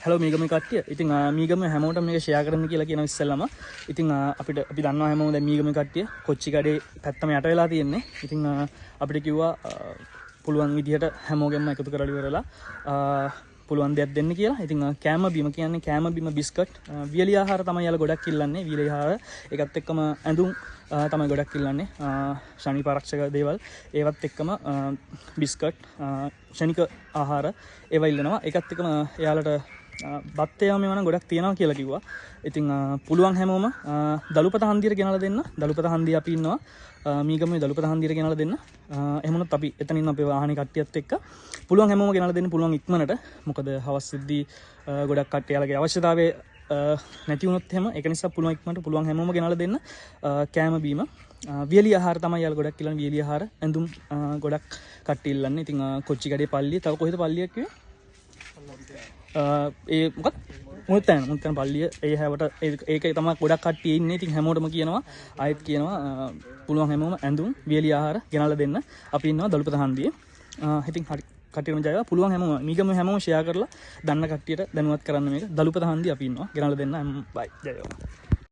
Hello මීගම කට්ටිය. ඉතින් මීගම හැමෝටම මේක ෂෙයා කරන්න කියලා කියන ඉස්සෙල්ලාම ඉතින් අපි දන්නවා හැමෝම දැන් මීගම කට්ටිය කොච්චි කඩේ පැත්තම යට වෙලා තියෙන්නේ. ඉතින් අපිට කිව්වා පුළුවන් විදිහට හැමෝගෙම එකතු කරලා ඉවරලා පුළුවන් දෙයක් දෙන්න කියලා. ඉතින් කෑම බීම කියන්නේ කෑම බීම බිස්කට් වියලි ආහාර තමයි යාලා ගොඩක් ඉල්ලන්නේ. වියලි ආහාර ඒකත් එක්කම ඇඳුම් තමයි ගොඩක් ඉල්ලන්නේ. ශනික ආරක්ෂක දේවල් ඒවත් එක්කම බිස්කට් ශනික ආහාර ඒවා ඉල්ලනවා. ඒකත් එක්කම යාලට බත් ඒවා මේවා නම් ගොඩක් තියෙනවා කියලා කිව්වා. ඉතින් පුළුවන් හැමෝම දලුපත හන්දියට ගෙනලා දෙන්න. දලුපත හන්දිය අපි ඉන්නවා. මීගමේ දලුපත හන්දියට ගෙනලා දෙන්න. එහෙම වුණොත් අපි එතනින් අපේ වාහනේ කට්ටියත් එක්ක පුළුවන් හැමෝම ගෙනලා දෙන්න පුළුවන් ඉක්මනට. මොකද හවස් සිද්ධි ගොඩක් කට්ටියලගේ අවශ්‍යතාවය නැති වුණොත් එහෙම ඒක නිසා පුළුවන් ඉක්මනට පුළුවන් හැමෝම ගෙනලා දෙන්න. කෑම බීම වියලි ආහාර තමයි යාල ගොඩක් ඉල්ලන්නේ. වියලි ආහාර ඇඳුම් ගොඩක් කට්ටිය ඉල්ලන්නේ. ඉතින් කොච්චි කඩේ පල්ලිය තව කොහෙද පල්ලියක් කිව්වේ? ඒ මොකක් මුත්තෑන පල්ලිය ඒ හැවට ඒක තමයි ගොඩක් කට්ටිය ඉන්නේ. ඉතින් හැමෝටම කියනවා ආයෙත් කියනවා පුළුවන් හැමෝම ඇඳුම් වියලි ආහාර ගෙනල්ලා දෙන්න. අපි ඉන්නවා දලුපත හන්දියේ. ඉතින් හරි කට්ටියම ජයවා. පුළුවන් හැමෝම මීගම හැමෝම ෂෙයා කරලා දන්න කට්ටියට දැනුවත් කරන්න මේක. දලුපත හන්දිය අපි ඉන්නවා ගෙනල්ලා දෙන්න. බයි ජයවා.